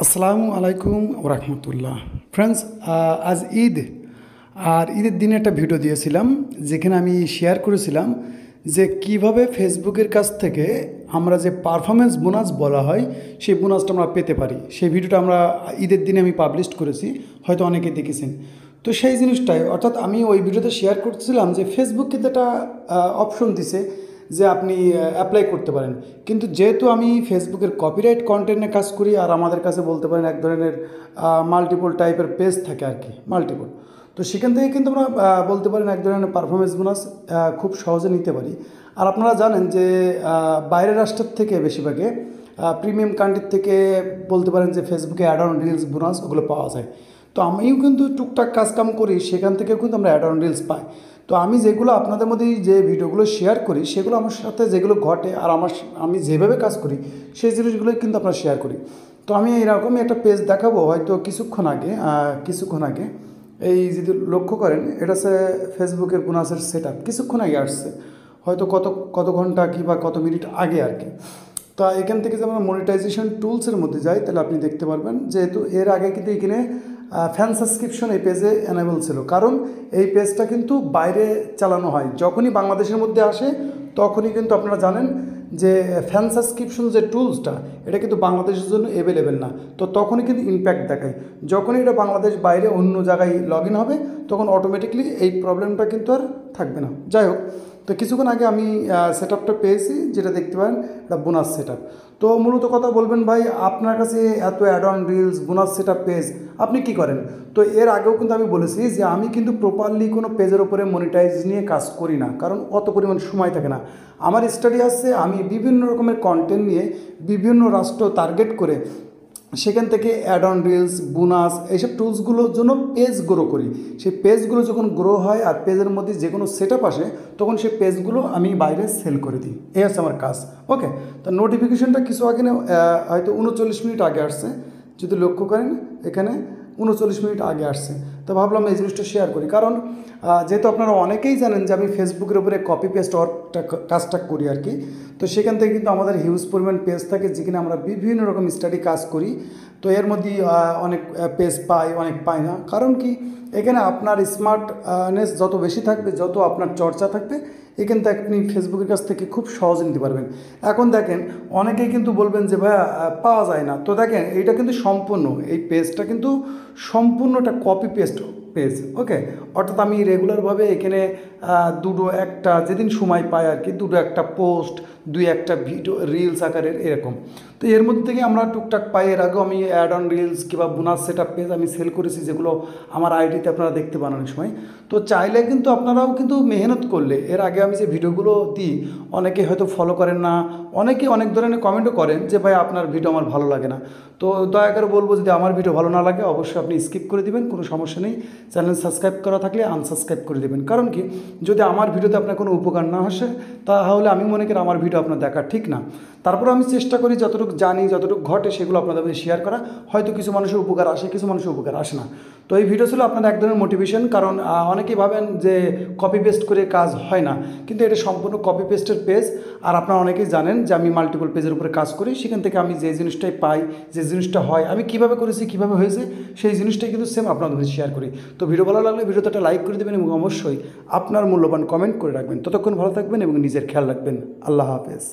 আসসালামু আলাইকুম ওরহমতুল্লাহ ফ্রেন্ডস, আজ ঈদ। আর ঈদের দিনে একটা ভিডিও দিয়েছিলাম যেখানে আমি শেয়ার করেছিলাম যে কিভাবে ফেসবুকের কাছ থেকে আমরা যে পারফরমেন্স বোনাস বলা হয় সেই বোনাসটা আমরা পেতে পারি। সেই ভিডিওটা আমরা ঈদের দিনে আমি পাবলিশ করেছি, হয়তো অনেকে দেখেছেন। তো সেই জিনিসটাই, অর্থাৎ আমি ওই ভিডিওতে শেয়ার করছিলাম যে ফেসবুক কিন্তু একটা অপশন দিছে যে আপনি অ্যাপ্লাই করতে পারেন। কিন্তু যেহেতু আমি ফেসবুকের কপিরাইট কন্টেন্টে কাজ করি, আর আমাদের কাছে বলতে পারেন এক ধরনের মাল্টিপল টাইপের পেজ থাকে আর কি, মাল্টিপল। তো সেখান থেকে কিন্তু আমরা বলতে পারেন এক ধরনের পারফরমেন্স বোনাস খুব সহজে নিতে পারি। আর আপনারা জানেন যে বাইরের রাষ্ট্রের থেকে বেশিরভাগে প্রিমিয়াম কান্ট্রির থেকে বলতে পারেন যে ফেসবুকে অ্যাড অন রিলস বোনাস ওগুলো পাওয়া যায়। তো আমিও কিন্তু টুকটাক কাজকাম করি, সেখান থেকেও কিন্তু আমরা অ্যাড অন রিলস পাই। তো আমি যেগুলো আপনাদের মধ্যে যে ভিডিওগুলো শেয়ার করি সেগুলো আমার সাথে যেগুলো ঘটে আর আমি যেভাবে কাজ করি সেই জিনিসগুলোই কিন্তু আপনারা শেয়ার করি। তো আমি এরকমই একটা পেজ দেখাবো হয়তো কিছুক্ষণ আগে এই যদি লক্ষ্য করেন, এটা হচ্ছে ফেসবুকের বোনাসের সেট আপ, কিছুক্ষণ আগে আসছে, হয়তো কত ঘন্টা কি বা কত মিনিট আগে আর কি। তো এখান থেকে যদি আমরা মনিটাইজেশন টুলসের মধ্যে যাই তাহলে আপনি দেখতে পারবেন, যেহেতু এর আগে কিন্তু এখানে ফ্যান সাবস্ক্রিপশন এই পেজে অ্যানেবল ছিল, কারণ এই পেজটা কিন্তু বাইরে চালানো হয়। যখনই বাংলাদেশের মধ্যে আসে তখনই কিন্তু আপনারা জানেন যে ফ্যান সাবস্ক্রিপশন যে টুলসটা এটা কিন্তু বাংলাদেশের জন্য অ্যাভেলেবেল না। তো তখনই কিন্তু ইম্প্যাক্ট দেখায়। যখনই এটা বাংলাদেশ বাইরে অন্য জায়গায় লগ ইন হবে তখন অটোমেটিকলি এই প্রবলেমটা কিন্তু আর থাকবে না। যাই হোক, তো কিছুক্ষণ আগে আমি সেট আপটা পেয়েছি, যেটা দেখতে পারেন এটা বোনাস সেট আপ। তো মূলত কথা বলবেন, ভাই আপনার কাছে এত add on reels bonus set up page আপনি কী করেন? তো এর আগেও কিন্তু আমি বলেছি যে আমি কিন্তু প্রপারলি কোনো পেজের ওপরে মনিটাইজ নিয়ে কাজ করি না, কারণ অত পরিমাণ সময় থাকে না। আমার স্টাডি আছে, আমি বিভিন্ন রকমের কন্টেন্ট নিয়ে বিভিন্ন রাষ্ট্র টার্গেট করে সেখান থেকে অ্যাড অন রিলস বোনাস এইসব টুলসগুলোর জন্য পেজ গ্রো করি। সেই পেজগুলো যখন গ্রো হয় আর পেজের মধ্যে যে কোনো সেট আপ আসে তখন সেই পেজগুলো আমি বাইরে সেল করে দিই। এই হচ্ছে আমার কাজ। ওকে, তো নোটিফিকেশনটা কিছু আগে হয়তো 39 মিনিট আগে আসছে, যদি লক্ষ্য করেন এখানে 39 মিনিট আগে আসছে। তো ভাবলাম এই জিনিসটা শেয়ার করি, কারণ যেহেতু আপনারা অনেকেই জানেন যে আমি ফেসবুকের উপরে কপি পেস্ট কাজটা করি আর কি। তো সেখান থেকে কিন্তু আমাদের হিউজ পরিমাণ পেজ থাকে যেখানে আমরা বিভিন্ন রকম স্টাডি কাজ করি। তো এর মধ্যে অনেক পেজ পাই, অনেক পাই না। কারণ কি, এখানে আপনার স্মার্টনেস যত বেশি থাকবে, যত আপনার চর্চা থাকবে, এখান থেকে আপনি ফেসবুকের কাছ থেকে খুব সহজে নিতে পারবেন। এখন দেখেন অনেকেই কিন্তু বলবেন যে ভাইয়া পাওয়া যায় না। তো দেখেন এইটা কিন্তু সম্পূর্ণ, এই পেজটা কিন্তু সম্পূর্ণ একটা কপি পেস্ট পেজ। ওকে, অর্থাৎ আমি রেগুলারভাবে এখানে দুটো একটা যেদিন সময় পাই আর কি, দুটো একটা পোস্ট, দুই একটা ভিডিও রিলস আকারের এরকম। তো এর মধ্যে থেকে আমরা টুকটাক পাই। এর আগেও আমি অ্যাড অন রিলস কিংবা বোনাস সেট আপ পেজ আমি সেল করেছি, যেগুলো আমার আইডিতে আপনারা দেখতে পান অনেক সময়। তো চাইলে কিন্তু আপনারাও কিন্তু মেহনত করলে, এর আগে আমি যে ভিডিওগুলো দিই অনেকে হয়তো ফলো করেন না, অনেকে অনেক ধরনের কমেন্টও করেন যে ভাই আপনার ভিডিও আমার ভালো লাগে না। তো দয়া করে বলবো, যদি আমার ভিডিও ভালো না লাগে অবশ্যই আপনি স্কিপ করে দিবেন, কোনো সমস্যা নেই। চ্যানেল সাবস্ক্রাইব করা থাকলে আনসাবস্ক্রাইব করে দেবেন। কারণ কি, যদি আমার ভিডিওতে আপনার কোনো উপকার না আসে তাহলে আমি মনে করি আমার ভিডিও আপনার দেখা ঠিক না। তারপর আমি চেষ্টা করি যতটুকু জানি, যতটুকু ঘটে সেগুলো আপনাদের মধ্যে শেয়ার করা। হয়তো কিছু মানুষের উপকার আসে, কিছু মানুষের উপকার আসে না। তো এই ভিডিও ছিল আপনাদের এক ধরনের মোটিভেশন, কারণ অনেকেই ভাবেন যে কপি পেস্ট করে কাজ হয় না, কিন্তু এটা সম্পূর্ণ কপি পেস্টের পেজ। আর আপনারা অনেকেই জানেন যে আমি মাল্টিপল পেজের উপরে কাজ করি, সেখান থেকে আমি যে জিনিসটাই পাই, যে জিনিসটা হয়, আমি কীভাবে করেছি, কীভাবে হয়েছে, সেই জিনিসটাই কিন্তু সেম আপনাদের মধ্যে শেয়ার করি। তো ভিডিও ভালো লাগলে ভিডিওতে একটা লাইক করে দেবেন এবং অবশ্যই আপনার মূল্যবান কমেন্ট করে রাখবেন। ততক্ষণ ভালো থাকবেন এবং নিজের খেয়াল রাখবেন। আল্লাহ হাফেজ।